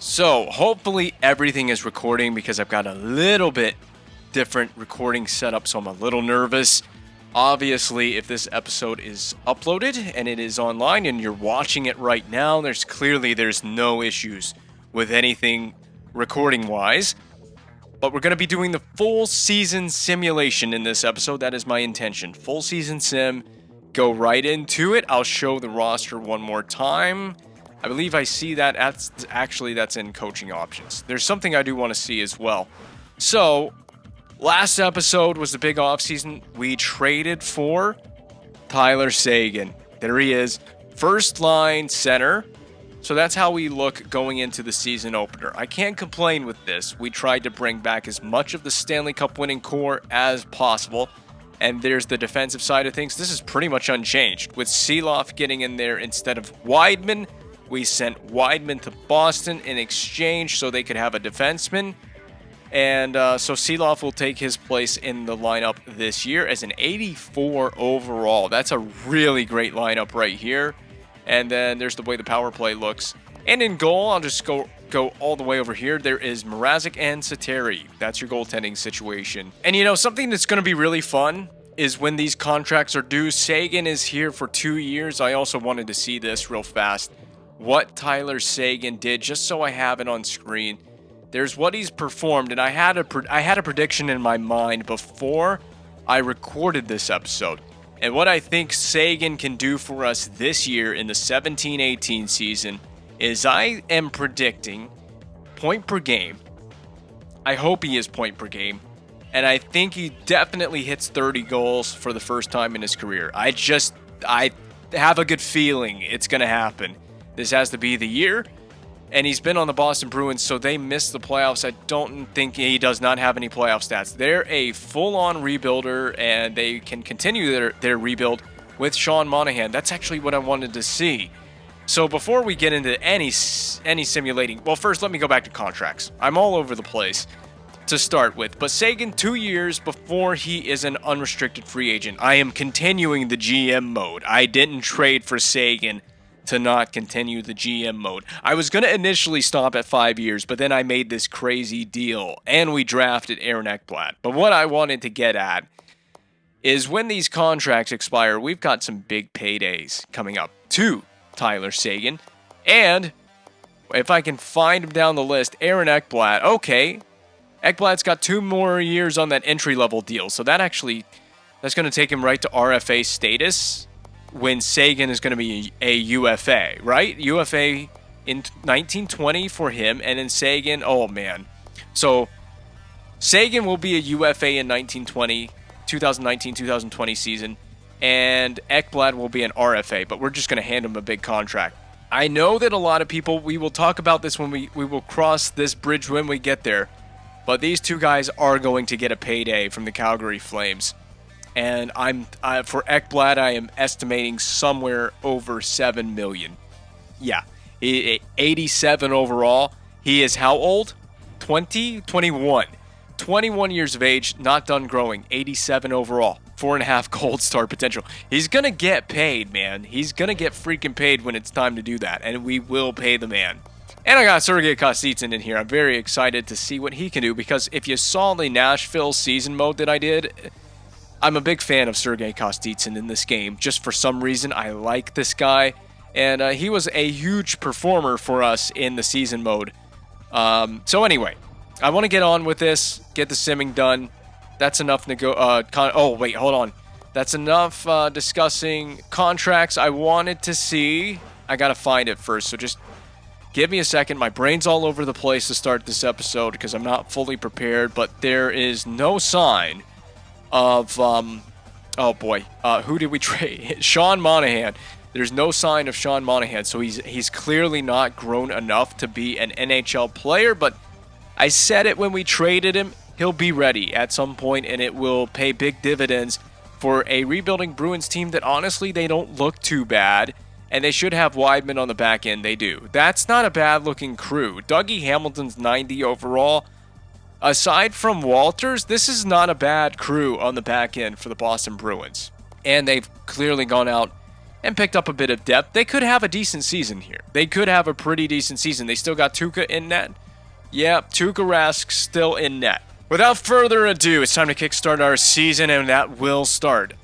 So hopefully everything is recording because I've got a little bit different recording setup, so I'm a little nervous. Obviously, if this episode is uploaded and it is online and you're watching it right now, there's no issues with anything recording-wise. But we're going to be doing the full season simulation in this episode. That is my intention. Full season sim. Go right into it. I'll show the roster one more time. I believe I see that. That's in coaching options. There's something I do want to see as well. So, last episode was the big offseason. We traded for Tyler Seguin. There he is. First line center. So that's how we look going into the season opener. I can't complain with this. We tried to bring back as much of the Stanley Cup winning core as possible. And there's the defensive side of things. This is pretty much unchanged. With Seeloff getting in there instead of Wideman, we sent Wideman to Boston in exchange so they could have a defenseman. And so Seeloff will take his place in the lineup this year as an 84 overall. That's a really great lineup right here. And then there's the way the power play looks. And in goal, I'll just go all the way over here. There is Mrazek and Sateri. That's your goaltending situation. And you know, something that's going to be really fun is when these contracts are due. Seguin is here for 2 years. I also wanted to see this real fast. What Tyler Seguin did, just so I have it on screen. There's what he's performed, and I had a prediction in my mind before I recorded this episode. And what I think Seguin can do for us this year in the 17-18 season is I am predicting point per game. I hope he is point per game. And I think he definitely hits 30 goals for the first time in his career. I have a good feeling it's going to happen. This has to be the year. And he's been on the Boston Bruins, so they missed the playoffs. I don't think he does not have any playoff stats. They're a full-on rebuilder, and they can continue their rebuild with Sean Monahan. That's actually what I wanted to see. So before we get into any simulating, well, first let me go back to contracts. I'm all over the place to start with. But Seguin, 2 years before he is an unrestricted free agent. I am continuing the GM mode. I didn't trade for Seguin to not continue the GM mode. I was going to initially stop at 5 years, but then I made this crazy deal, and we drafted Aaron Ekblad. But what I wanted to get at is when these contracts expire, we've got some big paydays coming up to Tyler Seguin. And if I can find him down the list, Aaron Ekblad, okay, Ekblad's got 2 more years on that entry-level deal, so that's going to take him right to RFA status, when Seguin is going to be a UFA, right? UFA in 1920 for him, and then Seguin, oh man. So Seguin will be a UFA in 2019-2020 season, and Ekblad will be an RFA, but we're just going to hand him a big contract. I know that a lot of people, we will talk about this when we will cross this bridge when we get there, but these two guys are going to get a payday from the Calgary Flames. And for Ekblad, I am estimating somewhere over $7 million. Yeah, 87 overall. He is how old? 21. 21 years of age, not done growing. 87 overall. 4.5 gold star potential. He's going to get paid, man. He's going to get freaking paid when it's time to do that. And we will pay the man. And I got Sergei Kostitsyn in here. I'm very excited to see what he can do. Because if you saw the Nashville season mode that I did, I'm a big fan of Sergei Kostitsyn in this game. Just for some reason, I like this guy. And he was a huge performer for us in the season mode. So anyway, I want to get on with this. Get the simming done. That's enough hold on. That's enough discussing contracts. I wanted to see. I got to find it first. So just give me a second. My brain's all over the place to start this episode because I'm not fully prepared. But there is no sign of who did we trade? Sean Monahan. There's no sign of Sean Monahan, so he's clearly not grown enough to be an NHL player, but I said it when we traded him, he'll be ready at some point, and it will pay big dividends for a rebuilding Bruins team that honestly they don't look too bad, and they should have Wideman on the back end. They do. That's not a bad looking crew. Dougie Hamilton's 90 overall. Aside from Walters, this is not a bad crew on the back end for the Boston Bruins. And they've clearly gone out and picked up a bit of depth. They could have a decent season here. They could have a pretty decent season. They still got Tuukka in net. Yeah, Tuukka Rask still in net. Without further ado, it's time to kickstart our season, and that will start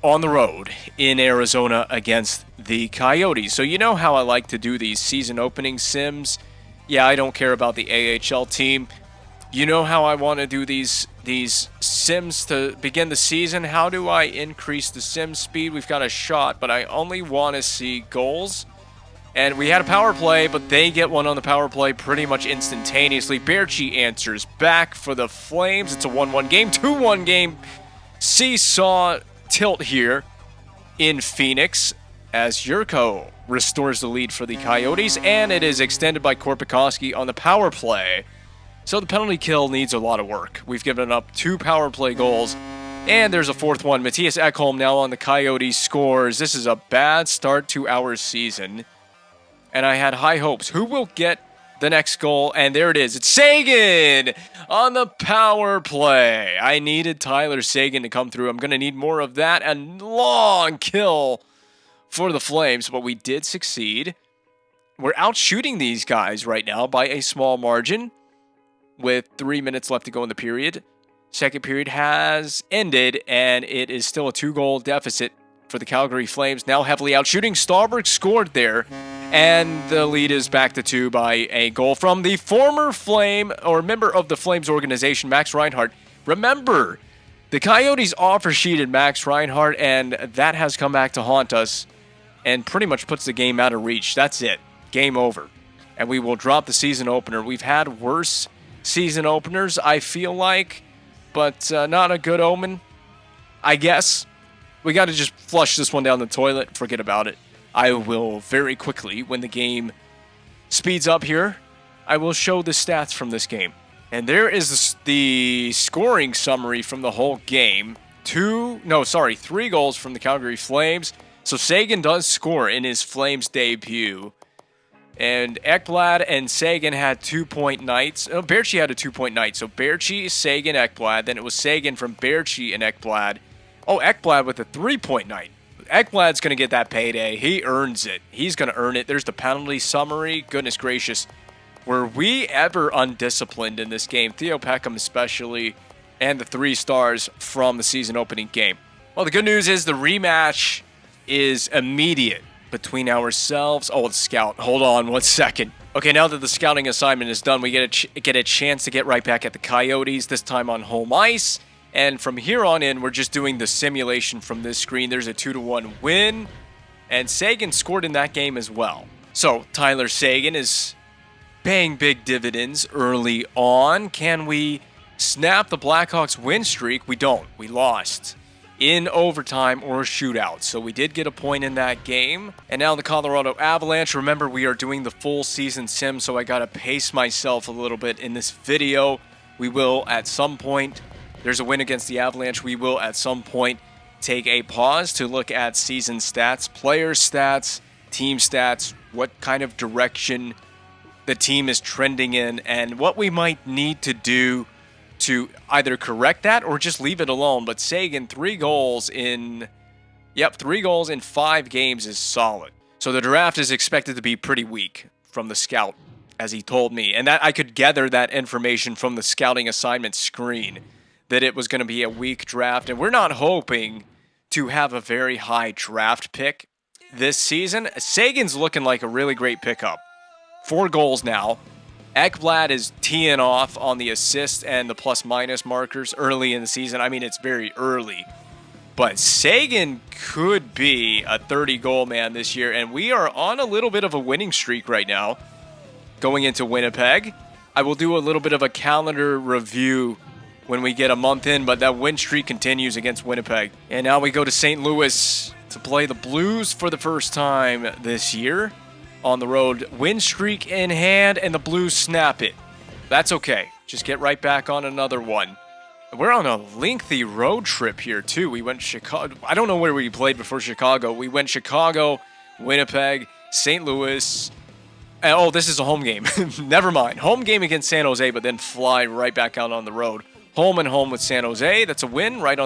on the road in Arizona against the Coyotes. So you know how I like to do these season opening sims. Yeah, I don't care about the AHL team. You know how I want to do these sims to begin the season. How do I increase the sim speed? We've got a shot, but I only want to see goals. And we had a power play, but they get one on the power play pretty much instantaneously. Baertschi answers back for the Flames. It's a 1-1 game, 2-1 game. Seesaw tilt here in Phoenix as Jurko restores the lead for the Coyotes, and it is extended by Korpikoski on the power play. So the penalty kill needs a lot of work. We've given up 2 power play goals, and there's a 4th one. Matthias Ekholm now on the Coyotes scores. This is a bad start to our season, and I had high hopes. Who will get the next goal? And there it is. It's Seguin on the power play. I needed Tyler Seguin to come through. I'm going to need more of that. A long kill for the Flames, but we did succeed. We're out shooting these guys right now by a small margin with 3 minutes left to go in the period. Second period has ended, and it is still a 2-goal deficit for the Calgary Flames. Now heavily out shooting. Stauberg scored there, and the lead is back to 2 by a goal from the former Flame, or member of the Flames organization, Max Reinhart. Remember, the Coyotes offer-sheeted Max Reinhart, and that has come back to haunt us and pretty much puts the game out of reach. That's it. Game over. And we will drop the season opener. We've had worse season openers, I feel like, but not a good omen, I guess. We got to just flush this one down the toilet. Forget about it. I will very quickly, when the game speeds up here, I will show the stats from this game. And there is the scoring summary from the whole game. 3 goals from the Calgary Flames. So Seguin does score in his Flames debut. And Ekblad and Seguin had 2-point nights. Oh, Baertschi had a 2-point night. So Baertschi, Seguin, Ekblad. Then it was Seguin from Baertschi and Ekblad. Oh, Ekblad with a 3-point night. Ekblad's going to get that payday. He earns it. He's going to earn it. There's the penalty summary. Goodness gracious. Were we ever undisciplined in this game? Theo Peckham especially, and the 3 stars from the season opening game. Well, the good news is the rematch is immediate between ourselves. Oh, it's scout. Hold on 1 second. Okay, now that the scouting assignment is done, we get a chance to get right back at the Coyotes, this time on home ice. And from here on in, we're just doing the simulation from this screen. There's a 2-1 win, and Seguin scored in that game as well. So Tyler Seguin is paying big dividends early on. Can we snap the Blackhawks win streak? We don't. We lost in overtime or shootout. So we did get a point in that game. And now the Colorado Avalanche. Remember, we are doing the full season sim, so I got to pace myself a little bit in this video. We will at some point, there's a win against the Avalanche, we will at some point take a pause to look at season stats, player stats, team stats, what kind of direction the team is trending in, and what we might need to do to either correct that or just leave it alone. But Seguin, 3 goals in 5 games is solid. So the draft is expected to be pretty weak from the scout, as he told me. And that I could gather that information from the scouting assignment screen, that it was going to be a weak draft. And we're not hoping to have a very high draft pick this season. Seguin's looking like a really great pickup. 4 goals now. Ekblad is teeing off on the assist and the plus-minus markers early in the season. I mean, it's very early. But Seguin could be a 30-goal man this year, and we are on a little bit of a winning streak right now going into Winnipeg. I will do a little bit of a calendar review when we get a month in, but that win streak continues against Winnipeg. And now we go to St. Louis to play the Blues for the first time this year. On the road, win streak in hand, and the Blues snap it. That's okay. Just get right back on another one. We're on a lengthy road trip here, too. We went Chicago. I don't know where we played before Chicago. We went Chicago, Winnipeg, St. Louis. Oh, this is a home game. Never mind. Home game against San Jose, but then fly right back out on the road. Home and home with San Jose. That's a win. Right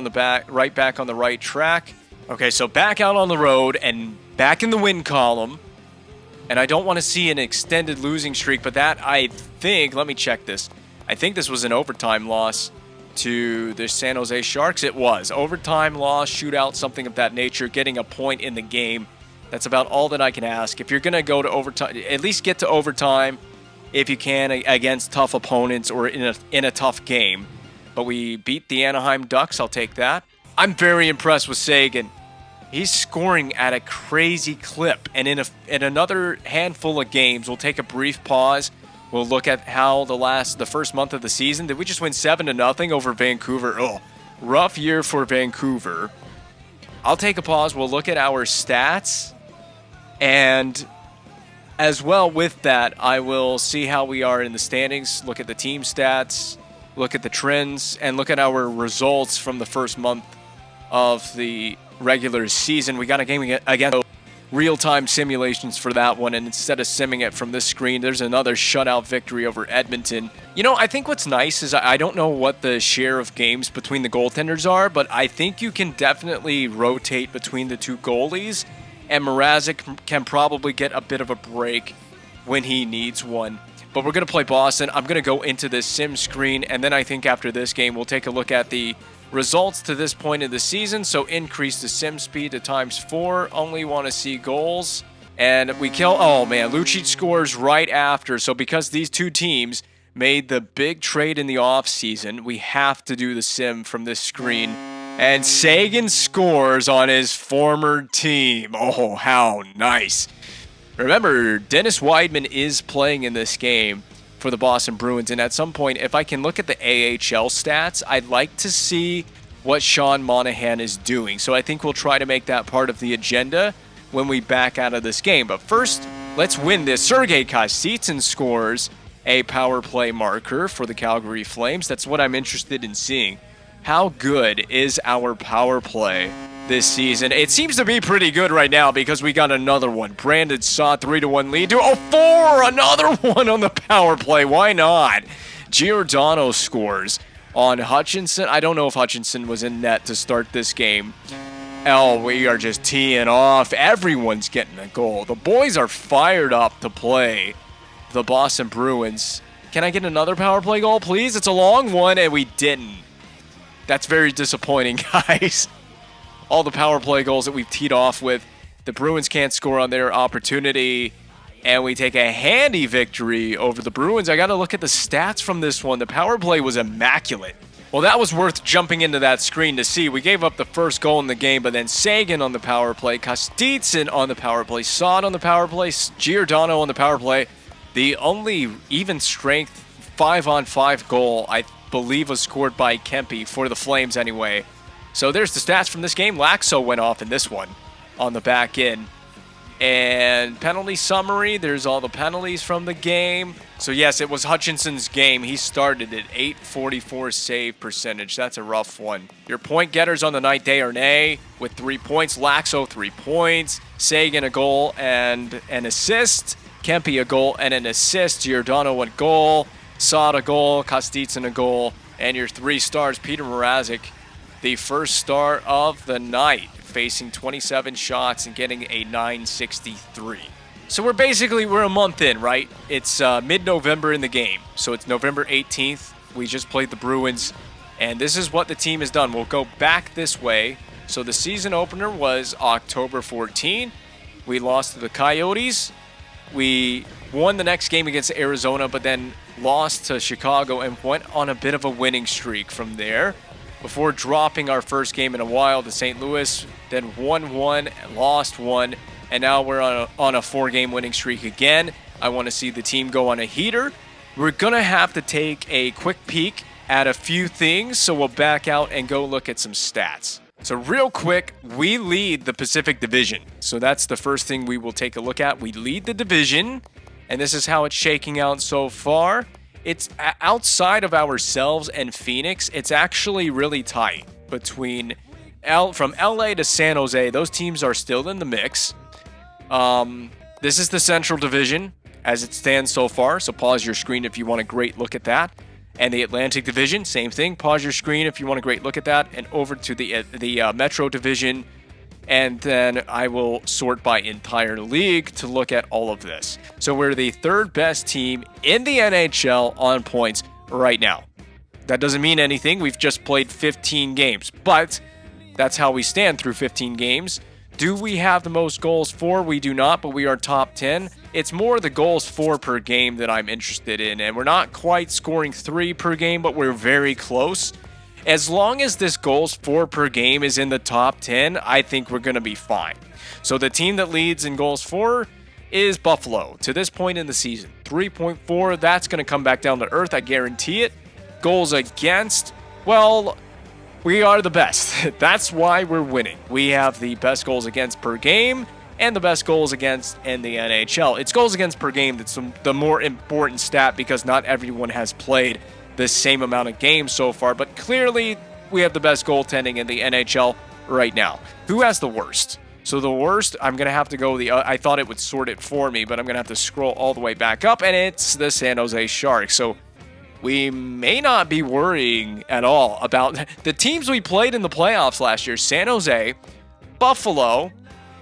back on the right track. Okay, so back out on the road and back in the win column. And I don't want to see an extended losing streak, but that, I think, let me check this. I think this was an overtime loss to the San Jose Sharks. It was. Overtime loss, shootout, something of that nature, getting a point in the game. That's about all that I can ask. If you're going to go to overtime, at least get to overtime if you can against tough opponents or in a tough game. But we beat the Anaheim Ducks. I'll take that. I'm very impressed with Seguin. He's scoring at a crazy clip. And in another handful of games, we'll take a brief pause. We'll look at how the first month of the season. Did we just win 7-0 over Vancouver? Oh, rough year for Vancouver. I'll take a pause. We'll look at our stats. And as well with that, I will see how we are in the standings, look at the team stats, look at the trends, and look at our results from the first month of the regular season. We got a game against real-time simulations for that one, and instead of simming it from this screen, there's another shutout victory over Edmonton. You know, I think what's nice is I don't know what the share of games between the goaltenders are, but I think you can definitely rotate between the two goalies, and Mrazek can probably get a bit of a break when he needs one. But we're going to play Boston. I'm going to go into this sim screen, and then I think after this game, we'll take a look at the results to this point in the season. So increase the sim speed to ×4. Only want to see goals. And we kill... Oh, man. Lucic scores right after. So because these two teams made the big trade in the offseason, we have to do the sim from this screen. And Seguin scores on his former team. Oh, how nice. Remember, Dennis Weidman is playing in this game for the Boston Bruins, and at some point, if I can look at the AHL stats, I'd like to see what Sean Monahan is doing. So I think we'll try to make that part of the agenda when we back out of this game. But first, let's win this. Sergei Kostitsyn scores a power play marker for the Calgary Flames. That's what I'm interested in seeing. How good is our power play this season? It seems to be pretty good right now because we got another one. Brandon Saad 3-1 lead to 4. Another one on the power play. Why not? Giordano scores on Hutchinson. I don't know if Hutchinson was in net to start this game. Oh, we are just teeing off. Everyone's getting a goal. The boys are fired up to play the Boston Bruins. Can I get another power play goal, please? It's a long one, and we didn't. That's very disappointing, guys. All the power play goals that we've teed off with, the Bruins can't score on their opportunity, and we take a handy victory over the Bruins. I got to look at the stats from this one. The power play was immaculate. Well, that was worth jumping into that screen to see. We gave up the first goal in the game, but then Seguin on the power play, Kostitsyn on the power play, Saad on the power play, Giordano on the power play. The only even strength 5-on-5 goal, I believe, was scored by Kempe for the Flames anyway. So there's the stats from this game. Laxo went off in this one on the back end. And penalty summary, there's all the penalties from the game. So yes, it was Hutchinson's game. He started at .844 save percentage. That's a rough one. Your point getters on the night, Desharnais with 3 points. Laxo 3 points. Seguin a goal and an assist. Kempe a goal and an assist. Giordano a goal. Saad a goal. Kostitsyn a goal. And your 3 stars, Peter Mrazek, the first star of the night, facing 27 shots and getting a .963. So we're a month in, right? It's mid-November in the game. So it's November 18th. We just played the Bruins, and this is what the team has done. We'll go back this way. So the season opener was October 14. We lost to the Coyotes. We won the next game against Arizona, but then lost to Chicago and went on a bit of a winning streak from there, before dropping our first game in a while to St. Louis, then won 1, lost 1, and now we're on a 4-game winning streak again. I want to see the team go on a heater. We're going to have to take a quick peek at a few things, so we'll back out and go look at some stats. So real quick, we lead the Pacific Division. So that's the first thing we will take a look at. We lead the division, and this is how it's shaking out so far. It's outside of ourselves and Phoenix. It's actually really tight between from LA to San Jose. Those teams are still in the mix. This is the Central Division as it stands so far. So pause your screen if you want a great look at that. And the Atlantic Division, same thing. Pause your screen if you want a great look at that. And over to the Metro Division. and then I will sort by entire league to look at all of this. So we're the third best team in the NHL on points right now. That doesn't mean anything. We've just played 15 games, but that's how we stand through 15 games. Do we have the most goals for? We do not, but we are top 10. It's more the goals for per game that I'm interested in, and we're not quite scoring 3 per game, but we're very close. As long as this goals for per game is in the top 10, I think we're going to be fine. So the team that leads in goals for is Buffalo to this point in the season. 3.4, that's going to come back down to earth, I guarantee it. Goals against, well, we are the best. That's why we're winning. We have the best goals against per game and the best goals against in the NHL. It's goals against per game that's the more important stat because not everyone has played the same amount of games so far, but clearly we have the best goaltending in the NHL right now. Who has the worst? So the worst, I'm going to have to go I thought it would sort it for me, but I'm going to have to scroll all the way back up, and it's the San Jose Sharks. So we may not be worrying at all about the teams we played in the playoffs last year. San Jose, Buffalo,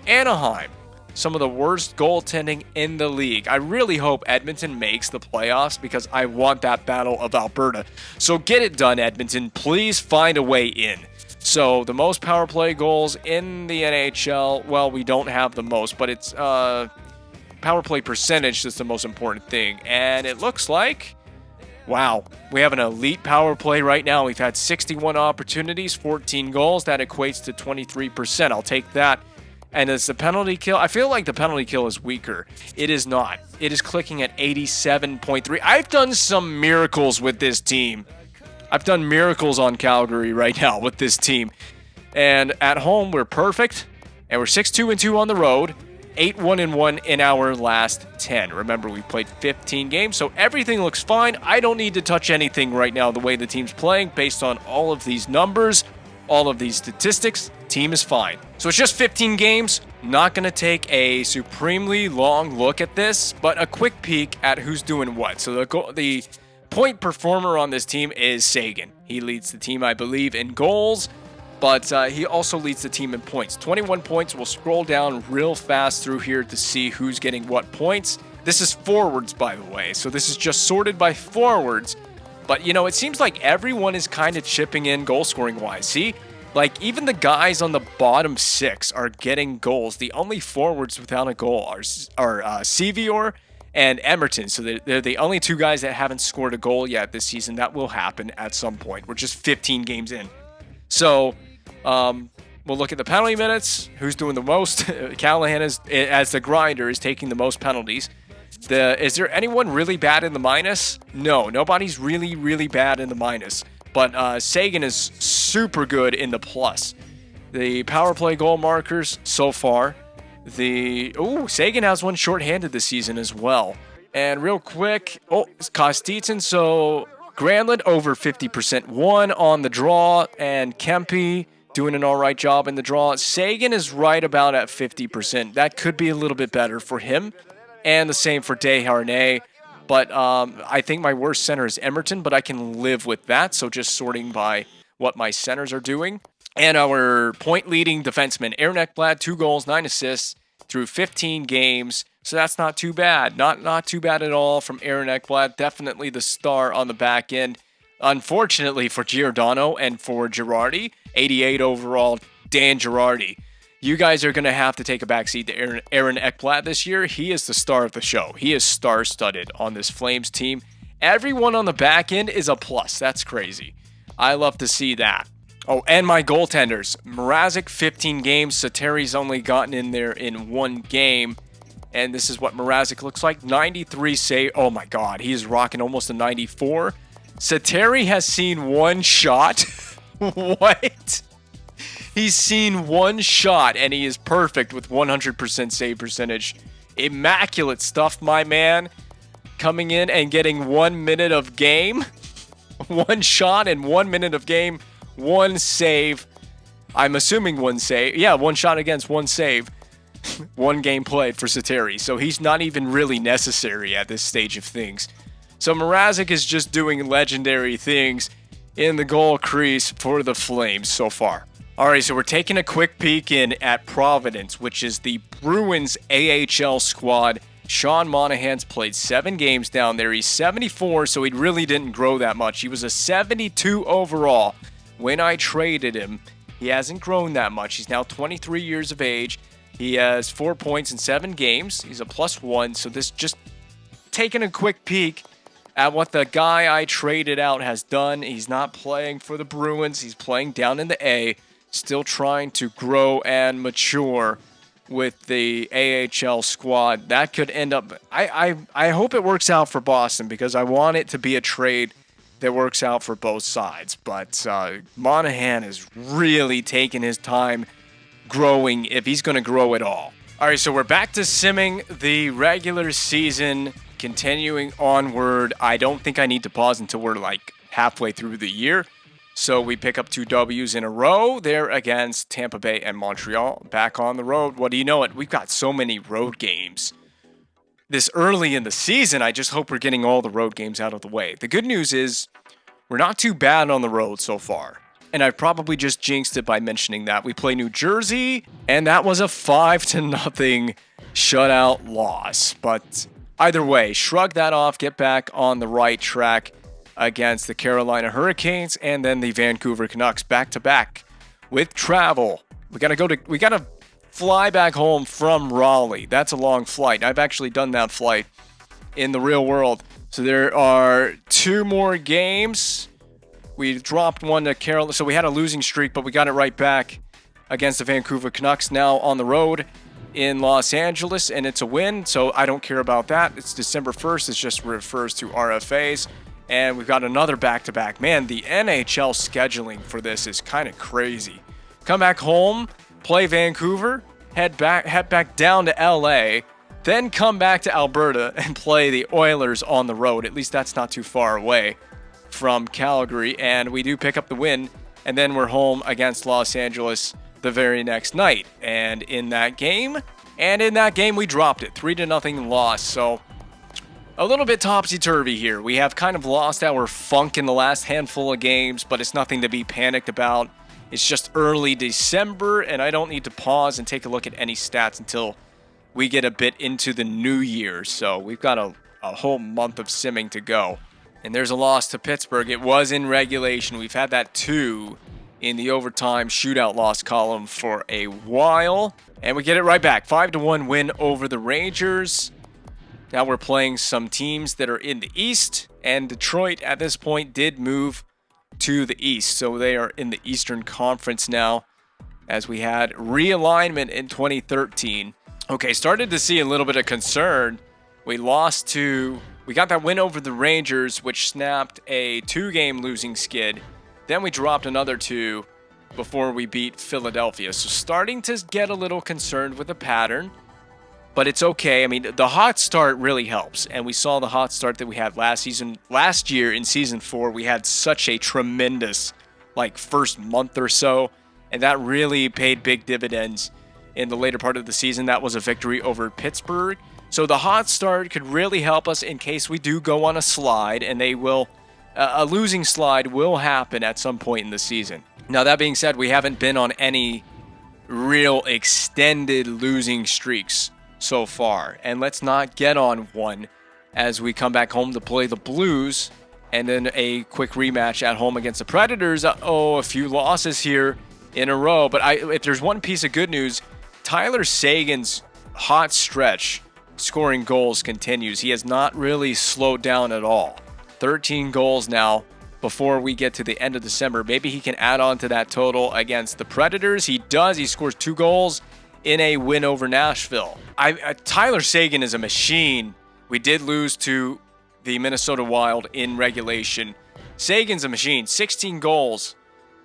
Anaheim. Some of the worst goaltending in the league. I really hope Edmonton makes the playoffs because I want that battle of Alberta. So get it done, Edmonton. Please find a way in. So the most power play goals in the NHL, well, we don't have the most, but it's power play percentage that's the most important thing. And it looks like, wow, we have an elite power play right now. We've had 61 opportunities, 14 goals. That equates to 23%. I'll take that. And it's the penalty kill. I feel like the penalty kill is weaker. It is not. It is clicking at 87.3. I've done some miracles with this team. I've done miracles on Calgary right now with this team. And at home, we're perfect. And we're 6-2-2 on the road. 8-1-1 in our last 10. Remember, we played 15 games, so everything looks fine. I don't need to touch anything right now the way the team's playing based on all of these numbers, all of these statistics. Team is fine. So it's just 15 games. Not going to take a supremely long look at this, but a quick peek at who's doing what. So the point performer on this team is Seguin. He leads the team, I believe, in goals, but he also leads the team in points. 21 points. We'll scroll down real fast through here to see who's getting what points. This is forwards, by the way. So this is just sorted by forwards. But, you know, it seems like everyone is kind of chipping in goal scoring wise. See? Like, even the guys on the bottom 6 are getting goals. The only forwards without a goal are Sevior and Emerton. So they're the only 2 guys that haven't scored a goal yet this season. That will happen at some point. We're just 15 games in. So we'll look at the penalty minutes. Who's doing the most? Callahan, as the grinder, is taking the most penalties. Is there anyone really bad in the minus? No, nobody's really, really bad in the minus. But Seguin is super good in the plus. The power play goal markers so far. Seguin has one shorthanded this season as well. And real quick, Kostitsyn. So Granlund over 50%. 1 on the draw, and Kempe doing an all right job in the draw. Seguin is right about at 50%. That could be a little bit better for him. And the same for Desharnais. But I think my worst center is Emerton, but I can live with that. So just sorting by what my centers are doing. And our point-leading defenseman, Aaron Ekblad, 2 goals, 9 assists through 15 games. So that's not too bad. Not too bad at all from Aaron Ekblad. Definitely the star on the back end. Unfortunately for Giordano and for Girardi, 88 overall, Dan Girardi. You guys are going to have to take a backseat to Aaron Ekblad this year. He is the star of the show. He is star-studded on this Flames team. Everyone on the back end is a plus. That's crazy. I love to see that. Oh, and my goaltenders. Mrazek, 15 games. Satteri's only gotten in there in 1 game. And this is what Mrazek looks like. 93 save. Oh, my God. He is rocking almost a 94. Satteri has seen 1 shot. What? He's seen 1 shot, and he is perfect with 100% save percentage. Immaculate stuff, my man. Coming in and getting 1 minute of game. 1 shot and 1 minute of game. 1 save. I'm assuming 1 save. Yeah, 1 shot against 1 save. 1 game played for Satteri. So he's not even really necessary at this stage of things. So Mrazek is just doing legendary things in the goal crease for the Flames so far. All right, so we're taking a quick peek in at Providence, which is the Bruins AHL squad. Sean Monahan's played 7 games down there. He's 74, so he really didn't grow that much. He was a 72 overall when I traded him. He hasn't grown that much. He's now 23 years of age. He has 4 points in 7 games. He's a +1, so this just taking a quick peek at what the guy I traded out has done. He's not playing for the Bruins. He's playing down in the A. Still trying to grow and mature with the AHL squad. That could end up... I hope it works out for Boston because I want it to be a trade that works out for both sides. But Monahan is really taking his time growing if he's going to grow at all. All right, so we're back to simming the regular season, continuing onward. I don't think I need to pause until we're like halfway through the year. So we pick up 2 W's in a row there against Tampa Bay and Montreal. Back on the road. What do you know it? We've got so many road games this early in the season. I just hope we're getting all the road games out of the way. The good news is we're not too bad on the road so far. And I've probably just jinxed it by mentioning that. We play New Jersey, and that was a 5-0 shutout loss. But either way, shrug that off, get back on the right track against the Carolina Hurricanes and then the Vancouver Canucks back-to-back with travel. We gotta fly back home from Raleigh. That's a long flight. I've actually done that flight in the real world. So there are 2 more games. We dropped one to Carolina, so we had a losing streak, but we got it right back against the Vancouver Canucks now on the road in Los Angeles, and it's a win, so I don't care about that. It's December 1st. It just refers to RFAs. And we've got another back-to-back. Man, the NHL scheduling for this is kind of crazy. Come back home, play Vancouver, head back down to LA, then come back to Alberta and play the Oilers on the road. At least that's not too far away from Calgary. And we do pick up the win, and then we're home against Los Angeles the very next night. And in that game we dropped it. 3-0 loss. So a little bit topsy-turvy here. We have kind of lost our funk in the last handful of games, but it's nothing to be panicked about. It's just early December, and I don't need to pause and take a look at any stats until we get a bit into the new year. So we've got a whole month of simming to go. And there's a loss to Pittsburgh. It was in regulation. We've had that 2 in the overtime shootout loss column for a while. And we get it right back. 5-1 win over the Rangers. Now we're playing some teams that are in the East, and Detroit at this point did move to the East. So they are in the Eastern Conference now, as we had realignment in 2013. Okay, started to see a little bit of concern. We got that win over the Rangers, which snapped a 2-game losing skid. Then we dropped another 2 before we beat Philadelphia. So starting to get a little concerned with the pattern. But it's okay. I mean, the hot start really helps. And we saw the hot start that we had last year in Season 4. We had such a tremendous, first month or so. And that really paid big dividends in the later part of the season. That was a victory over Pittsburgh. So the hot start could really help us in case we do go on a slide. And a losing slide will happen at some point in the season. Now, that being said, we haven't been on any real extended losing streaks so far, and let's not get on one as we come back home to play the Blues, and then a quick rematch at home against the Predators. A few losses here in a row, but if there's one piece of good news, Tyler Seguin's hot stretch scoring goals continues. He has not really slowed down at all. 13 goals now before we get to the end of December. Maybe he can add on to that total against the Predators. He does. He scores 2 goals in a win over Nashville. Tyler Seguin is a machine. We did lose to the Minnesota Wild in regulation. Seguin's a machine. 16 goals,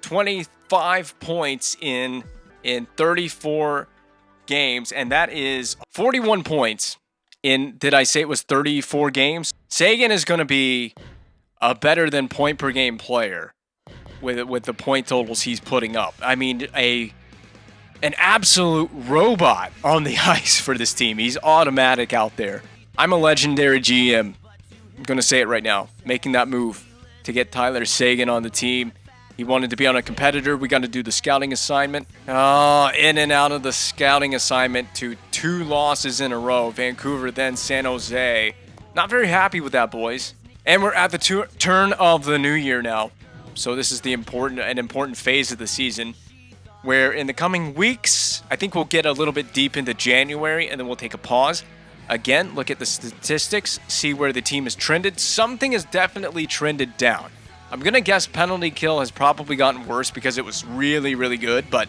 25 points in 34 games, and that is 41 points in, did I say it was 34 games? Seguin is going to be a better than point per game player with the point totals he's putting up. I mean, an absolute robot on the ice for this team. He's automatic out there. I'm a legendary GM. I'm going to say it right now. Making that move to get Tyler Seguin on the team. He wanted to be on a competitor. We got to do the scouting assignment. Oh, in and out of the scouting assignment to 2 losses in a row. Vancouver, then San Jose. Not very happy with that, boys. And we're at the turn of the new year now. So this is an important phase of the season, where in the coming weeks, I think we'll get a little bit deep into January, and then we'll take a pause. Again, look at the statistics, see where the team has trended. Something has definitely trended down. I'm going to guess penalty kill has probably gotten worse because it was really, really good. But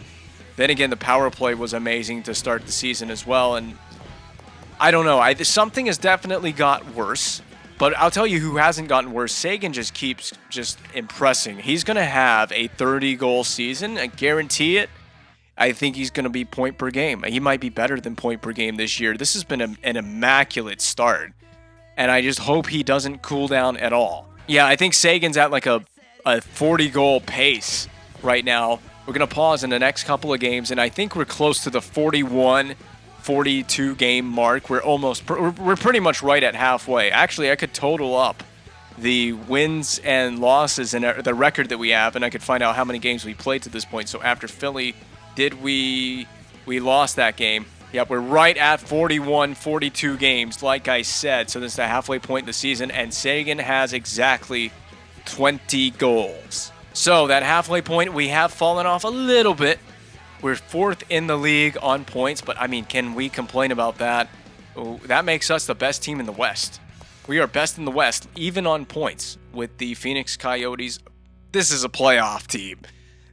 then again, the power play was amazing to start the season as well. And I don't know. Something has definitely got worse. But I'll tell you who hasn't gotten worse. Seguin just keeps impressing. He's going to have a 30-goal season. I guarantee it. I think he's going to be point per game. He might be better than point per game this year. This has been an immaculate start. And I just hope he doesn't cool down at all. Yeah, I think Seguin's at like a 40-goal pace right now. We're going to pause in the next couple of games, and I think we're close to the 41, 42 game mark. We're pretty much right at halfway. Actually, I could total up the wins and losses and the record that we have, and I could find out how many games we played to this point. So after Philly, we lost that game. Yep, we're right at 41, 42 games, like I said. So this is the halfway point in the season, and Seguin has exactly 20 goals. So that halfway point, we have fallen off a little bit. We're 4th in the league on points, but I mean, can we complain about that? Oh, that makes us the best team in the West. We are best in the West, even on points, with the Phoenix Coyotes. This is a playoff team.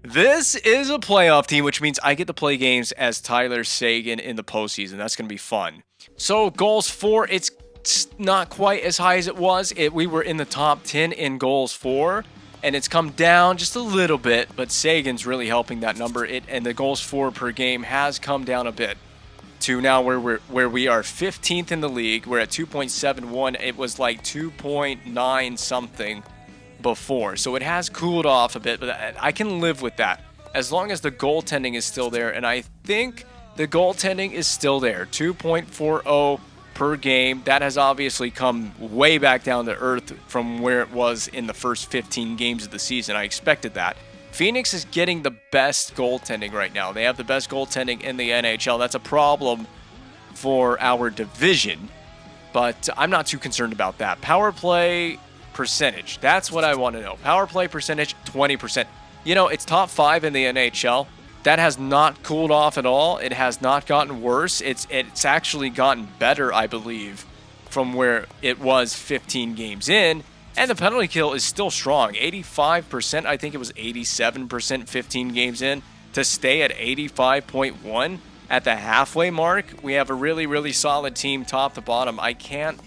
This is a playoff team, which means I get to play games as Tyler Seguin in the postseason. That's going to be fun. So goals for, it's not quite as high as it was. We were in the top 10 in goals for, and it's come down just a little bit, but Seguin's really helping that number. And the goals for per game has come down a bit to now where we are 15th in the league. We're at 2.71. It was like 2.9 something before, so it has cooled off a bit, but I can live with that as long as the goaltending is still there, and I think the goaltending is still there. 2.40 per game. That has obviously come way back down to earth from where it was in the first 15 games of the season. I expected that. Phoenix is getting the best goaltending right now. They have the best goaltending in the NHL. That's a problem for our division, but I'm not too concerned about that. Power play percentage. That's what I want to know. Power play percentage, 20%. You know, it's top 5 in the NHL. That has not cooled off at all. It has not gotten worse. It's actually gotten better, I believe, from where it was 15 games in. And the penalty kill is still strong. 85%. I think it was 87% 15 games in. To stay at 85.1 at the halfway mark, we have a really, really solid team top to bottom. I can't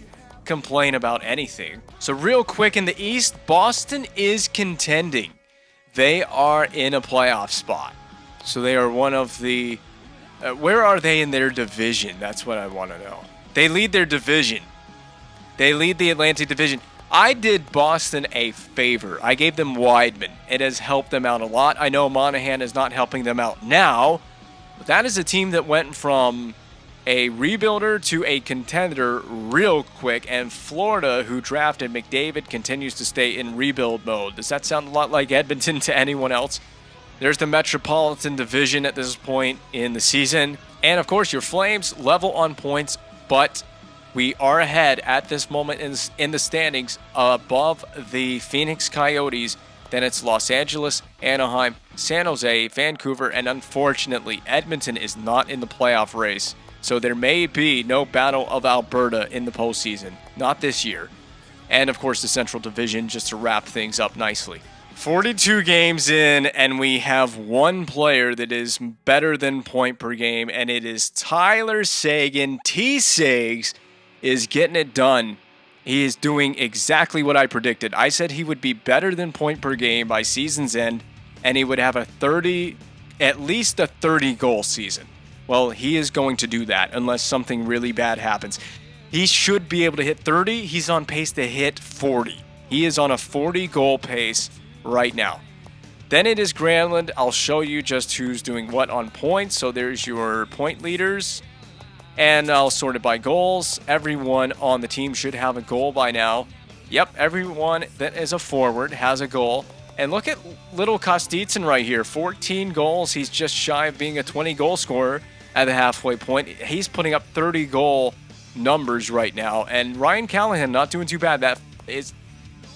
complain about anything. So real quick in the East, Boston is contending. They are in a playoff spot. So they are one of the... where are they in their division? That's what I want to know. They lead their division. They lead the Atlantic Division. I did Boston a favor. I gave them Weidman. It has helped them out a lot. I know Monahan is not helping them out now, but that is a team that went from a rebuilder to a contender real quick, and Florida, who drafted McDavid, continues to stay in rebuild mode. Does that sound a lot like Edmonton to anyone else? There's the Metropolitan Division at this point in the season. And of course, your Flames level on points, but we are ahead at this moment in the standings above the Phoenix Coyotes. Then it's Los Angeles, Anaheim, San Jose, Vancouver, and unfortunately, Edmonton is not in the playoff race. So there may be no Battle of Alberta in the postseason. Not this year. And of course, the Central Division, just to wrap things up nicely. 42 games in, and we have one player that is better than point per game, and it is Tyler Seguin. T-Segs is getting it done. He is doing exactly what I predicted. I said he would be better than point per game by season's end, and he would have at least a 30-goal season. Well, he is going to do that unless something really bad happens. He should be able to hit 30. He's on pace to hit 40. He is on a 40-goal pace right now. Then it is Granlund. I'll show you just who's doing what on points. So there's your point leaders. And I'll sort it by goals. Everyone on the team should have a goal by now. Yep, everyone that is a forward has a goal. And look at little Kostitsyn right here. 14 goals. He's just shy of being a 20-goal scorer at the halfway point. He's putting up 30-goal numbers right now. And Ryan Callahan not doing too bad. That is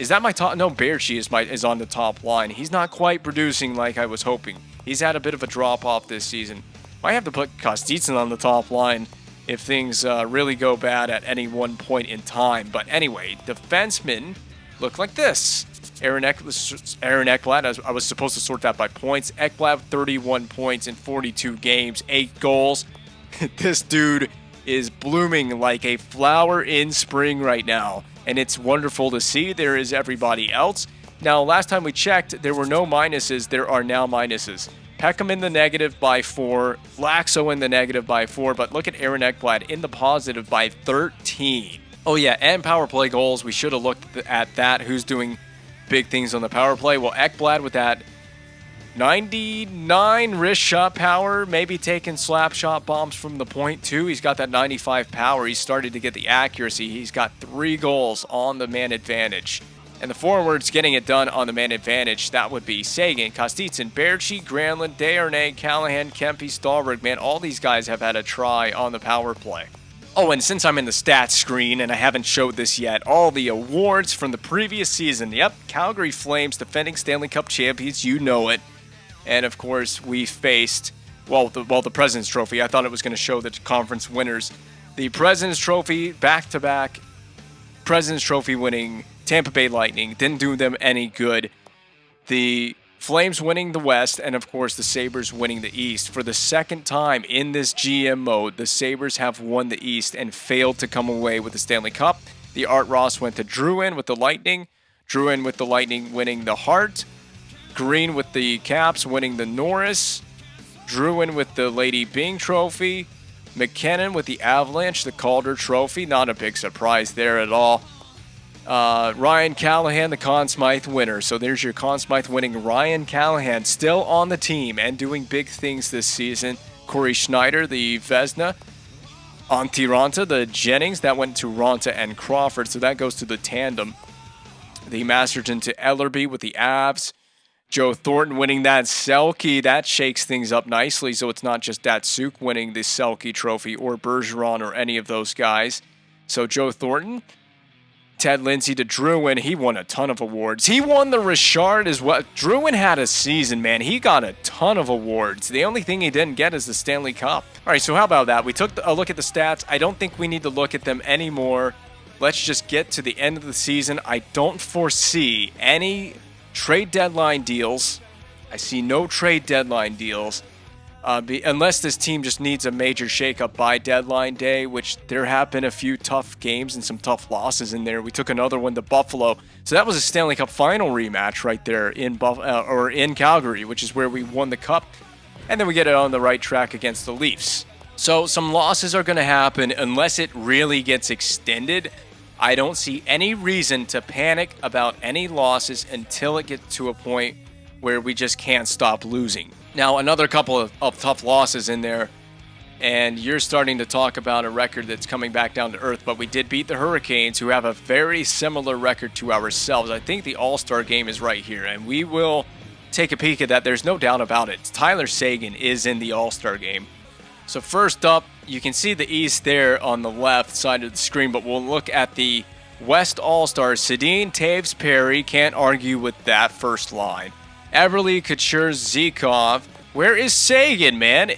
that my top? No, Baertschi is on the top line. He's not quite producing like I was hoping. He's had a bit of a drop-off this season. I have to put Kostitsyn on the top line if things really go bad at any one point in time. But anyway, defensemen look like this. Aaron Ekblad, I was supposed to sort that by points. Ekblad, 31 points in 42 games, 8 goals. This dude is blooming like a flower in spring right now, and it's wonderful to see. There is everybody else. Now, last time we checked, there were no minuses. There are now minuses. Peckham in the negative by 4, Laxo in the negative by 4, but look at Aaron Ekblad in the positive by 13. Oh yeah, and power play goals. We should have looked at that. Who's doing big things on the power play? Well, Ekblad with that 99 wrist shot power, maybe taking slap shot bombs from the point too. He's got that 95 power. He's started to get the accuracy. He's got 3 goals on the man advantage. And the forwards getting it done on the man advantage, that would be Seguin, Kostitsyn, Baertschi, Granlund, Desharnais, Callahan, Kempe, Stahlberg. Man, all these guys have had a try on the power play. Oh, and since I'm in the stats screen and I haven't showed this yet, all the awards from the previous season. Yep, Calgary Flames, defending Stanley Cup champions, you know it. And of course, we faced, the President's Trophy. I thought it was going to show the conference winners. The President's Trophy, back-to-back President's Trophy winning Tampa Bay Lightning. Didn't do them any good. The Flames winning the West, and of course the Sabres winning the East. For the second time in this GM mode, the Sabres have won the East and failed to come away with the Stanley Cup. The Art Ross went to Drouin with the Lightning. Drouin with the Lightning winning the Hart. Green with the Caps winning the Norris. Drouin with the Lady Byng Trophy. McKinnon with the Avalanche, the Calder Trophy. Not a big surprise there at all. Ryan Callahan, the Conn Smythe winner. So there's your Conn Smythe winning Ryan Callahan, still on the team and doing big things this season. Corey Schneider, the Vezina. Antti Ranta, the Jennings. That went to Ranta and Crawford, so that goes to the tandem. The Masterton to Ellerby with the Avs. Joe Thornton winning that Selke. That shakes things up nicely, so it's not just Datsuk winning the Selke Trophy or Bergeron or any of those guys. So Joe Thornton. Ted Lindsay to Drouin. He won a ton of awards. He won the Richard as well. Drouin had a season, man. He got a ton of awards. The only thing he didn't get is the Stanley Cup. All right, so how about that? We took a look at the stats. I don't think we need to look at them anymore. Let's just get to the end of the season. I don't foresee any trade deadline deals. I see no trade deadline deals. Unless this team just needs a major shakeup by deadline day, which there have been a few tough games and some tough losses in there. We took another one to Buffalo, so that was a Stanley Cup final rematch right there in Calgary, which is where we won the cup, and then we get it on the right track against the Leafs. So some losses are going to happen unless it really gets extended. I don't see any reason to panic about any losses until it gets to a point where we just can't stop losing. Now, another couple of tough losses in there, and you're starting to talk about a record that's coming back down to earth, but we did beat the Hurricanes, who have a very similar record to ourselves. I think the All-Star game is right here, and we will take a peek at that. There's no doubt about it. Tyler Seguin is in the All-Star game. So first up, you can see the East there on the left side of the screen, but we'll look at the West All-Stars. Sedin, Taves, Perry, can't argue with that first line. Everly, Couture, Zykov. Where is Seguin, man?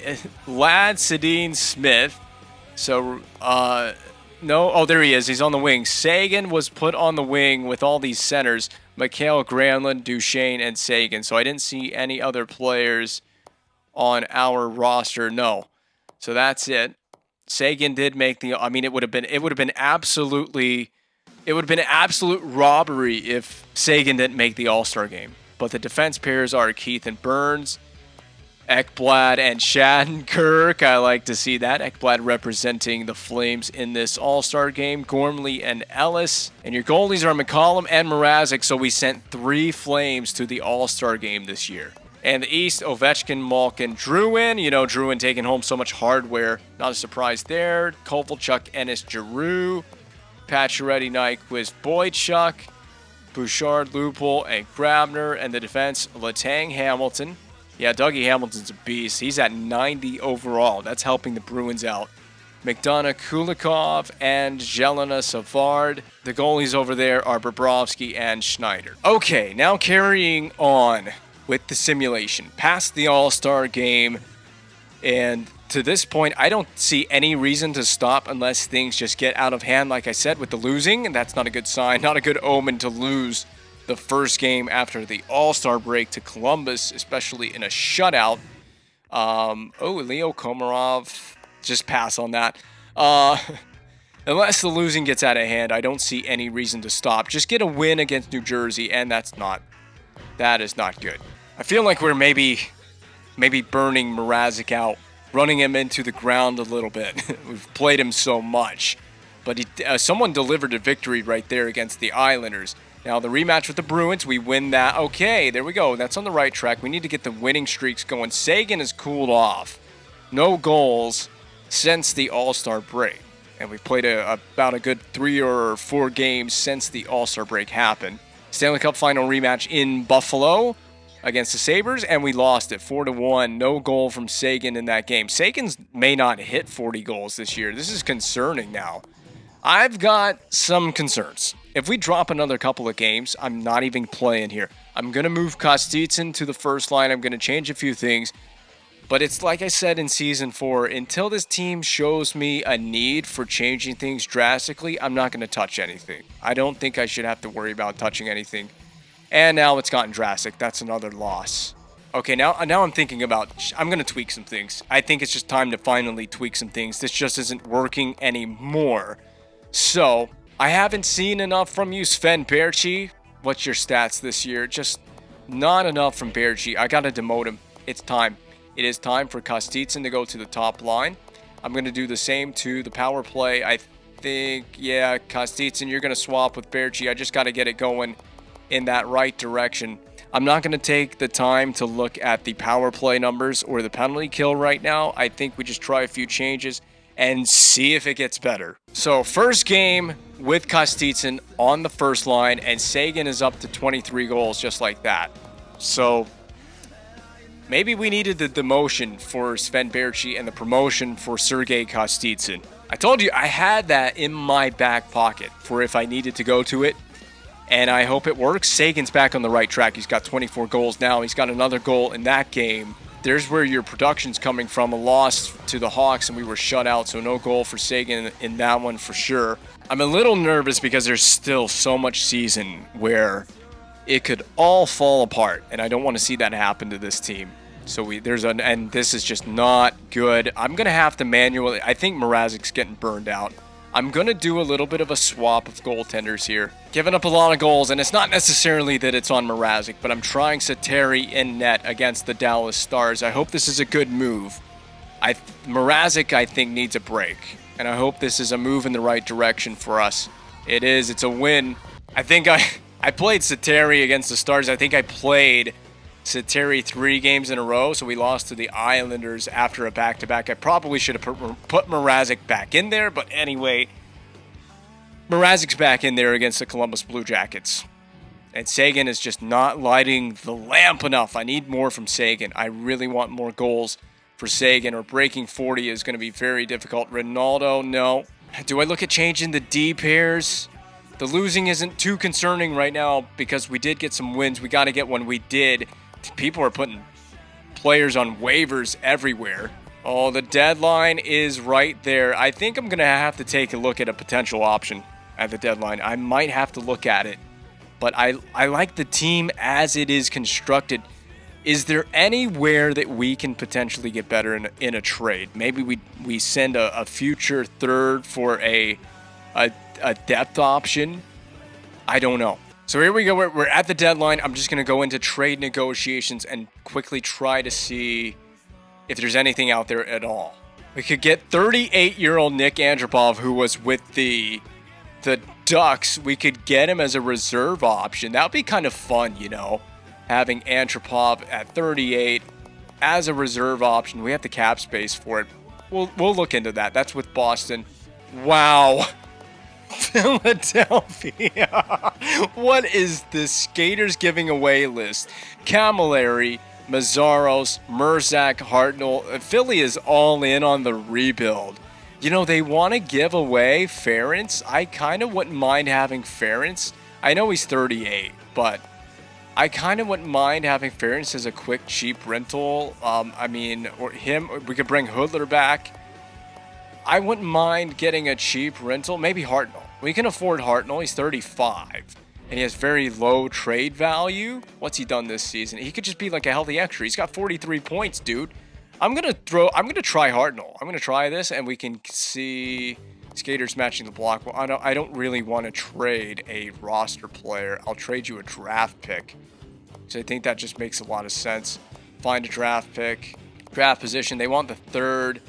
Ladd, Sedin, Smith. So, no. Oh, there he is. He's on the wing. Seguin was put on the wing with all these centers. Mikhail Granlund, Duchesne, and Seguin. So I didn't see any other players on our roster. No. So that's it. Seguin did make the. I mean, it would have been absolute robbery if Seguin didn't make the All-Star game. But the defense pairs are Keith and Burns, Ekblad and Shattenkirk. I like to see that. Ekblad representing the Flames in this All-Star game. Gormley and Ellis. And your goalies are McCollum and Mrazek. So we sent 3 Flames to the All-Star game this year. And the East, Ovechkin, Malkin, Drouin. You know, Drouin taking home so much hardware. Not a surprise there. Kovalchuk, Ennis, Giroux. Pacioretty, Nyquist, Boychuk. Bouchard, Lupul, and Grabner. And the defense, Letang, Hamilton. Yeah, Dougie Hamilton's a beast. He's at 90 overall. That's helping the Bruins out. McDonough, Kulikov, and Jelena Savard. The goalies over there are Bobrovsky and Schneider. Okay, now carrying on with the simulation. Past the All-Star game, and to this point, I don't see any reason to stop unless things just get out of hand, like I said, with the losing. And that's not a good sign, not a good omen to lose the first game after the All-Star break to Columbus, especially in a shutout. Leo Komarov, just pass on that. Unless the losing gets out of hand, I don't see any reason to stop. Just get a win against New Jersey, and that is not good. I feel like we're maybe burning Mrazek out, running him into the ground a little bit. We've played him so much. But someone delivered a victory right there against the Islanders. Now, the rematch with the Bruins, we win that. Okay, there we go. That's on the right track. We need to get the winning streaks going. Seguin has cooled off. No goals since the All-Star break. And we played about a good 3 or 4 games since the All-Star break happened. Stanley Cup final rematch in Buffalo against the Sabres, and we lost it 4-1. No goal from Seguin in that game. Seguin may not hit 40 goals this year. This is concerning now. I've got some concerns. If we drop another couple of games, I'm not even playing here. I'm going to move Kostitsyn to the first line. I'm going to change a few things. But it's like I said in Season 4, until this team shows me a need for changing things drastically, I'm not going to touch anything. I don't think I should have to worry about touching anything. And now it's gotten drastic. That's another loss. Okay, now I'm thinking about, I'm going to tweak some things. I think it's just time to finally tweak some things. This just isn't working anymore. So, I haven't seen enough from you, Sven Baertschi. What's your stats this year? Just not enough from Baertschi. I got to demote him. It's time. It is time for Kostitsyn to go to the top line. I'm going to do the same to the power play. I think, yeah, Kostitsyn, you're going to swap with Baertschi. I just got to get it going in that right direction. I'm not going to take the time to look at the power play numbers or the penalty kill right now. I think we just try a few changes and see if it gets better. So first game with Kostitsyn on the first line, and Seguin is up to 23 goals just like that. So maybe we needed the demotion for Sven Baertschi and the promotion for Sergei Kostitsyn. I told you I had that in my back pocket for if I needed to go to it, and I hope it works. Sagan's back on the right track. He's got 24 goals now. He's got another goal in that game. There's where your production's coming from. A loss to the Hawks, and we were shut out, so no goal for Seguin in that one for sure. I'm a little nervous because there's still so much season where it could all fall apart, and I don't want to see that happen to this team. So and this is just not good. I'm going to have to manually, I think Mrazek's getting burned out. I'm going to do a little bit of a swap of goaltenders here. Giving up a lot of goals, and it's not necessarily that it's on Mrazek, but I'm trying Sateri in net against the Dallas Stars. I hope this is a good move. Mrazek, I think, needs a break, and I hope this is a move in the right direction for us. It is. It's a win. I think I played Sateri against the Stars. I think I played Sateri 3 games in a row, so we lost to the Islanders after a back-to-back. I probably should have put Mrazek back in there, but anyway, Mrazek's back in there against the Columbus Blue Jackets. And Seguin is just not lighting the lamp enough. I need more from Seguin. I really want more goals for Seguin, or breaking 40 is going to be very difficult. Ronaldo, no. Do I look at changing the D pairs? The losing isn't too concerning right now because we did get some wins. We got to get one. We did. People are putting players on waivers everywhere. Oh, the deadline is right there. I think I'm going to have to take a look at a potential option at the deadline. I might have to look at it. But I like the team as it is constructed. Is there anywhere that we can potentially get better in a trade? Maybe we send a future third for a depth option? I don't know. So here we go. We're at the deadline. I'm just going to go into trade negotiations and quickly try to see if there's anything out there at all. We could get 38-year-old Nick Andropov, who was with the Ducks. We could get him as a reserve option. That would be kind of fun, you know, having Andropov at 38 as a reserve option. We have the cap space for it. We'll look into that. That's with Boston. Wow. Philadelphia. What is this skaters giving away list? Camilleri, Mazzaros, Merzak, Hartnell. Philly is all in on the rebuild. You know, they want to give away Ferentz. I kind of wouldn't mind having Ferentz. I know he's 38, but I kind of wouldn't mind having Ferentz as a quick, cheap rental. Or him. We could bring Hoodler back. I wouldn't mind getting a cheap rental. Maybe Hartnell. We can afford Hartnell. He's 35. And he has very low trade value. What's he done this season? He could just be like a healthy extra. He's got 43 points, dude. I'm gonna try Hartnell. I'm gonna try this, and we can see skaters matching the block. Well, I don't really want to trade a roster player. I'll trade you a draft pick. So I think that just makes a lot of sense. Find a draft pick. Draft position. They want the third.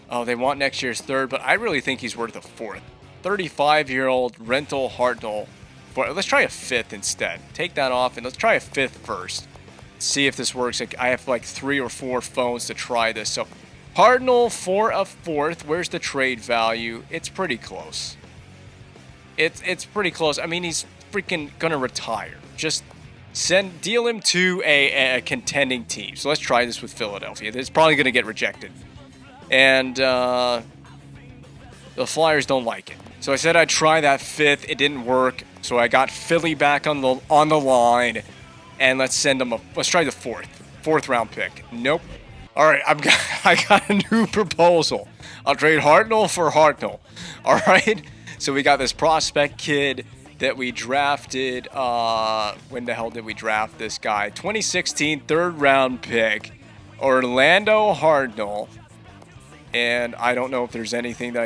Oh, they want next year's third, but I really think he's worth a fourth. 35-year-old rental Hartnell. Let's try a fifth instead. Take that off, and let's try a fifth first. See if this works. I have like 3 or 4 phones to try this. So, Hartnell for a fourth. Where's the trade value? It's pretty close. It's pretty close. I mean, he's freaking gonna retire. Just deal him to a contending team. So let's try this with Philadelphia. It's probably gonna get rejected. And the Flyers don't like it. So I said I'd try that fifth. It didn't work. So I got Philly back on the line. And let's try the fourth round pick. Nope. All right, I got a new proposal. I'll trade Hartnell for Hartnell. All right. So we got this prospect kid that we drafted. When the hell did we draft this guy? 2016 third round pick, Orlando Hartnell. And I don't know if there's anything that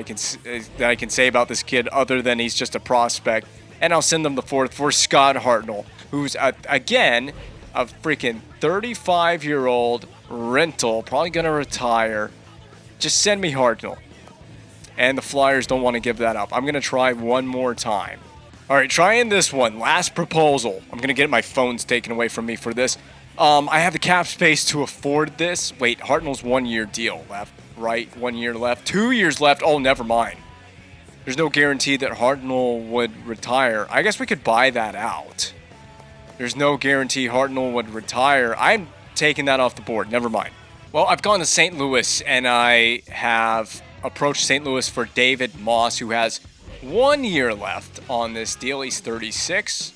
I can say about this kid other than he's just a prospect. And I'll send them the fourth for Scott Hartnell, who's, again, a freaking 35-year-old rental, probably going to retire. Just send me Hartnell. And the Flyers don't want to give that up. I'm going to try one more time. All right, trying this one. Last proposal. I'm going to get my phones taken away from me for this. I have the cap space to afford this. Wait, Hartnell's 1-year deal left, right? 1 year left. 2 years left. Oh, never mind. There's no guarantee that Hartnell would retire. I guess we could buy that out. There's no guarantee Hartnell would retire. I'm taking that off the board. Never mind. Well, I've gone to St. Louis, and I have approached St. Louis for David Moss, who has 1 year left on this deal. He's 36.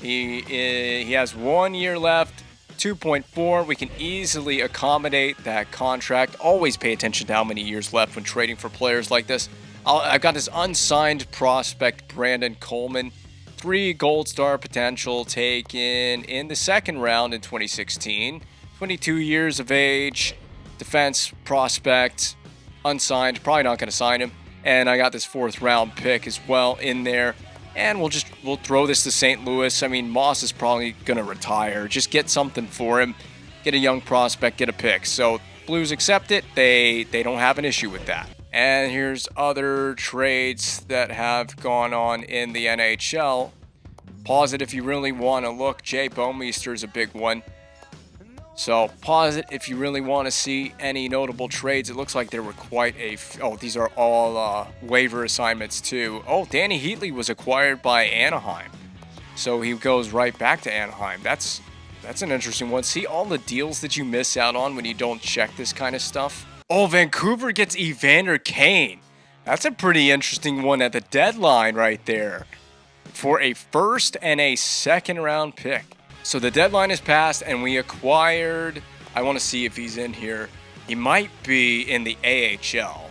He has 1 year left. 2.4. We can easily accommodate that contract. Always pay attention to how many years left when trading for players like this. I've got this unsigned prospect, Brandon Coleman. 3 gold star potential taken in the second round in 2016. 22 years of age, defense prospect, unsigned. Probably not going to sign him. And I got this 4th round pick as well in there. And we'll throw this to St. Louis. I mean, Moss is probably going to retire. Just get something for him. Get a young prospect, get a pick. So Blues accept it. They don't have an issue with that. And here's other trades that have gone on in the NHL. Pause it if you really want to look. Jay Bouwmeester is a big one. So pause it if you really want to see any notable trades. It looks like there were quite a... these are all waiver assignments too. Oh, Danny Heatley was acquired by Anaheim. So he goes right back to Anaheim. That's an interesting one. See all the deals that you miss out on when you don't check this kind of stuff? Oh, Vancouver gets Evander Kane. That's a pretty interesting one at the deadline right there. For a first and a second round pick. So the deadline is passed and we acquired... I want to see if he's in here. He might be in the AHL.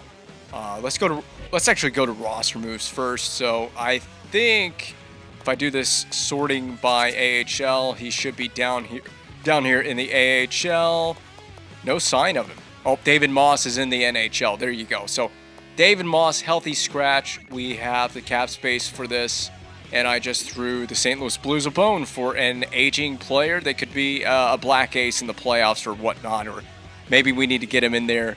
Let's actually go to roster moves first. So I think if I do this sorting by AHL, he should be down here in the AHL. No sign of him. Oh, David Moss is in the NHL. There you go. So David Moss, healthy scratch. We have the cap space for this. And I just threw the St. Louis Blues a bone for an aging player that could be a black ace in the playoffs or whatnot. Or maybe we need to get him in there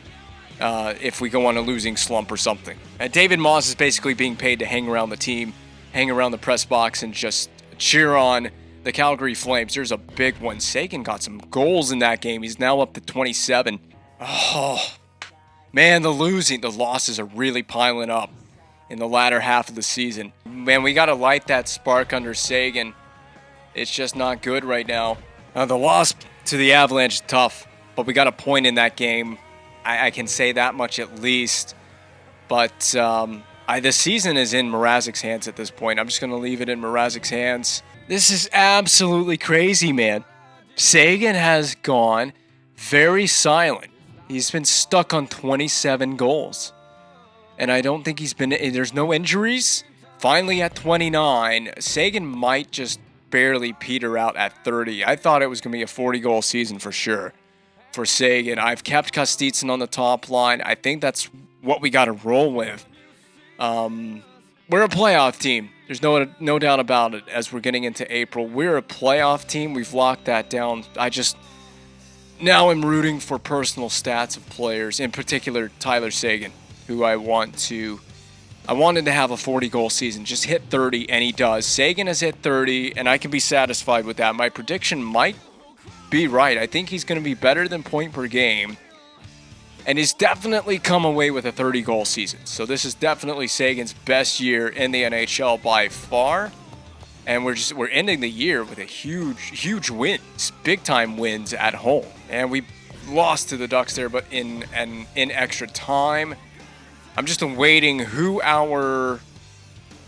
if we go on a losing slump or something. David Moss is basically being paid to hang around the team, hang around the press box, and just cheer on the Calgary Flames. There's a big one. Seguin got some goals in that game. He's now up to 27. Oh, man, the losses are really piling up. in the latter half of the season. Man, we got to light that spark under Seguin. It's just not good right now. The loss to the Avalanche is tough, but we got a point in that game. I can say that much at least. But the season is in Mrazek's hands at this point. I'm just going to leave it in Mrazek's hands. This is absolutely crazy, man. Seguin has gone very silent. He's been stuck on 27 goals. And I don't think there's no injuries. Finally at 29, Seguin might just barely peter out at 30. I thought it was going to be a 40-goal season for sure for Seguin. I've kept Kostitsyn on the top line. I think that's what we got to roll with. We're a playoff team. There's no doubt about it as we're getting into April. We're a playoff team. We've locked that down. Now I'm rooting for personal stats of players, in particular Tyler Seguin, who I wanted to have a 40-goal season. Just hit 30, and he does. Seguin has hit 30, and I can be satisfied with that. My prediction might be right. I think he's going to be better than point per game, and he's definitely come away with a 30-goal season. So this is definitely Seguin's best year in the NHL by far. And we're ending the year with a huge wins, big-time wins at home. And we lost to the Ducks there, but in extra time. I'm just awaiting who our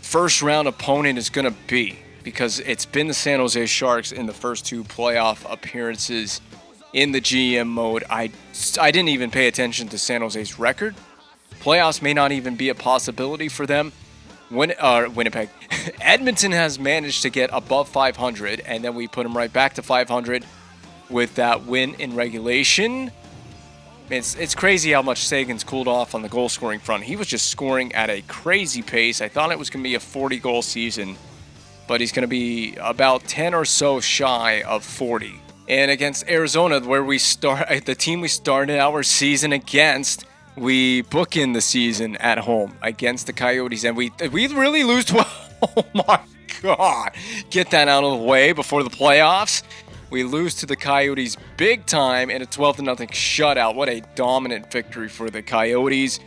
first-round opponent is going to be, because it's been the San Jose Sharks in the first two playoff appearances in the GM mode. I didn't even pay attention to San Jose's record. Playoffs may not even be a possibility for them. Winnipeg. Edmonton has managed to get above 500, and then we put them right back to 500 with that win in regulation. It's crazy how much Seguin's cooled off on the goal-scoring front. He was just scoring at a crazy pace. I thought it was going to be a 40-goal season, but he's going to be about 10 or so shy of 40. And against Arizona, where the team we started our season against, we bookend the season at home against the Coyotes, and we really lose 12. Oh my God. Get that out of the way before the playoffs. We lose to the Coyotes big time in a 12-0 shutout. What a dominant victory for the Coyotes.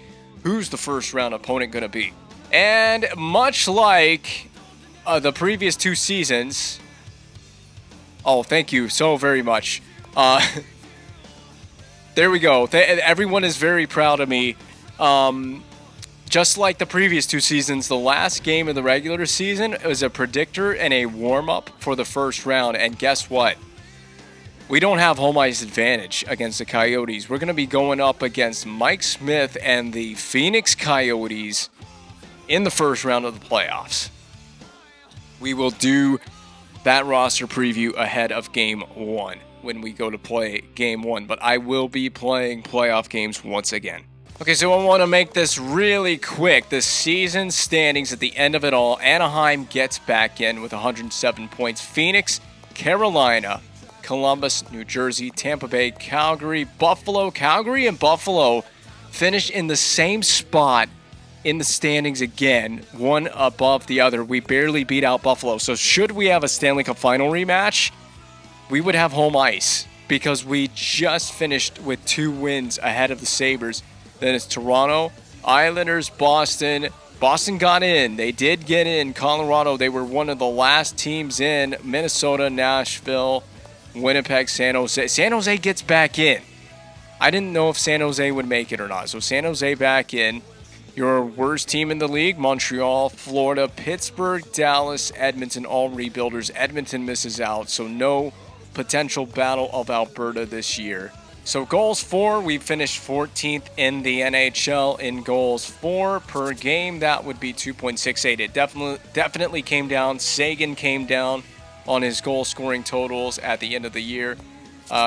Who's the first round opponent going to be? And much like the previous two seasons, oh, thank you so very much. There we go. Everyone is very proud of me. Just like the previous two seasons, the last game of the regular season was a predictor and a warm-up for the first round. And guess what? We don't have home ice advantage against the Coyotes. We're going to be going up against Mike Smith and the Phoenix Coyotes in the first round of the playoffs. We will do that roster preview ahead of Game 1. When we go to play Game 1, but I will be playing playoff games once again. Okay, so I want to make this really quick. The season standings at the end of it all. Anaheim gets back in with 107 points. Phoenix, Carolina, Columbus, New Jersey, Tampa Bay, Calgary, Buffalo. Calgary and Buffalo finished in the same spot in the standings again, one above the other. We barely beat out Buffalo. So should we have a Stanley Cup final rematch, we would have home ice because we just finished with 2 wins ahead of the Sabres. Then it's Toronto, Islanders, Boston. Boston got in. They did get in. Colorado, they were one of the last teams in. Minnesota, Nashville, Winnipeg, San Jose. San Jose gets back in. I didn't know if San Jose would make it or not. So San Jose back in. Your worst team in the league, Montreal, Florida, Pittsburgh, Dallas, Edmonton, all rebuilders. Edmonton misses out, so no potential Battle of Alberta this year. So goals for, we finished 14th in the NHL in goals for per game. That would be 2.68. It definitely came down. Seguin came down on his goal scoring totals at the end of the year.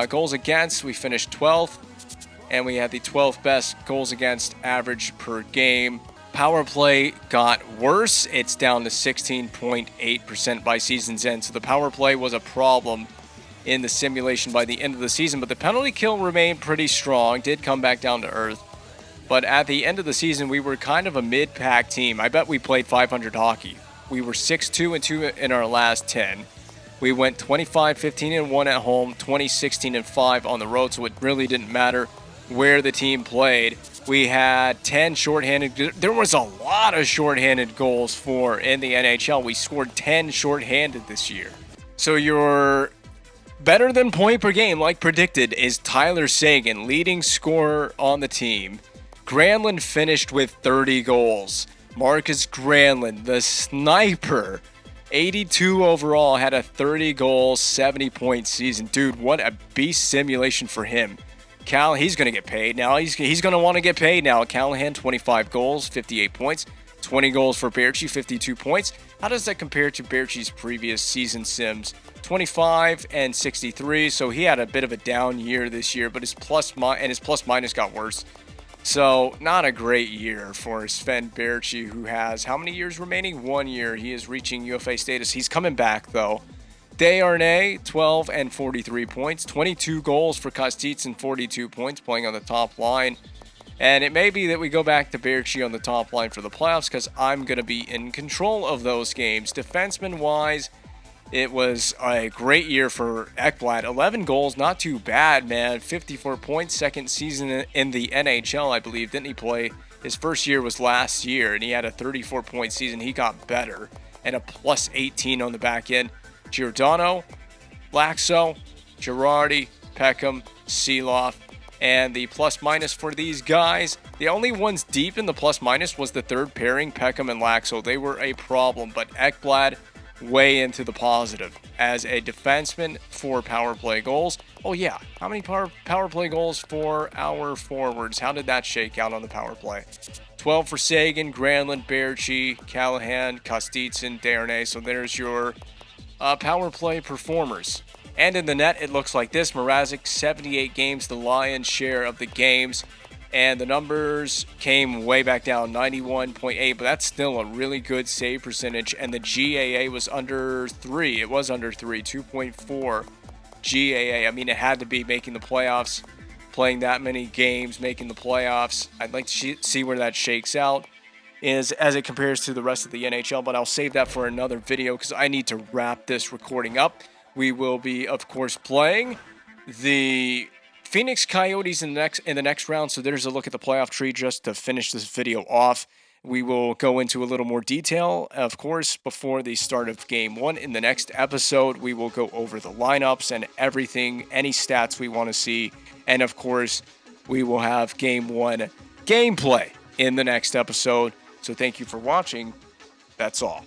Goals against, we finished 12th, and we had the 12th best goals against average per game. Power play got worse. It's down to 16.8% by season's end. So the power play was a problem in the simulation by the end of the season, but the penalty kill remained pretty strong, did come back down to earth. But at the end of the season, we were kind of a mid-pack team. I bet we played 500 hockey. We were 6-2-2 in our last 10. We went 25-15-1 at home, 20-16-5 on the road, so it really didn't matter where the team played. We had 10 shorthanded. There was a lot of shorthanded goals for in the NHL. We scored 10 shorthanded this year. So your better than point per game, like predicted, is Tyler Seguin, leading scorer on the team. Granlund finished with 30 goals. Marcus Granlund, the sniper, 82 overall, had a 30-goal, 70-point season. Dude, what a beast simulation for him. Cal, he's going to get paid now. He's going to want to get paid now. Callahan, 25 goals, 58 points. 20 goals for Baertschi, 52 points. How does that compare to Baertschi's previous season sims? 25 and 63, so he had a bit of a down year this year, but his plus minus got worse. So not a great year for Sven Baertschi, who has how many years remaining? 1 year. He is reaching UFA status. He's coming back, though. Desharnais, 12 and 43 points. 22 goals for Kostitsin, 42 points, playing on the top line. And it may be that we go back to Baertschi on the top line for the playoffs because I'm going to be in control of those games. Defenseman-wise, it was a great year for Ekblad. 11 goals, not too bad, man. 54 points, second season in the NHL, I believe. Didn't he play? His first year was last year, and he had a 34-point season. He got better, and a plus 18 on the back end. Giordano, Laxo, Girardi, Peckham, Seeloff, and the plus-minus for these guys, the only ones deep in the plus-minus was the third pairing, Peckham and Laxo. They were a problem, but Ekblad way into the positive as a defenseman for power play goals. Oh yeah, how many power play goals for our forwards? How did that shake out on the power play? 12 for Seguin, Granlund, Baertschi, Callahan, Kostitsin, Desharnais. So there's your power play performers. And in the net, it looks like this. Mrazek, 78 games, the lion's share of the games. And the numbers came way back down, 91.8, but that's still a really good save percentage. And the GAA was under 3. It was under 3, 2.4 GAA. I mean, it had to be making the playoffs, playing that many games, making the playoffs. I'd like to see where that shakes out as it compares to the rest of the NHL, but I'll save that for another video because I need to wrap this recording up. We will be, of course, playing the Phoenix Coyotes in the next round, so there's a look at the playoff tree just to finish this video off. We will go into a little more detail, of course, before the start of Game 1. In the next episode, we will go over the lineups and everything, any stats we want to see, and of course, we will have Game 1 gameplay in the next episode. So thank you for watching. That's all.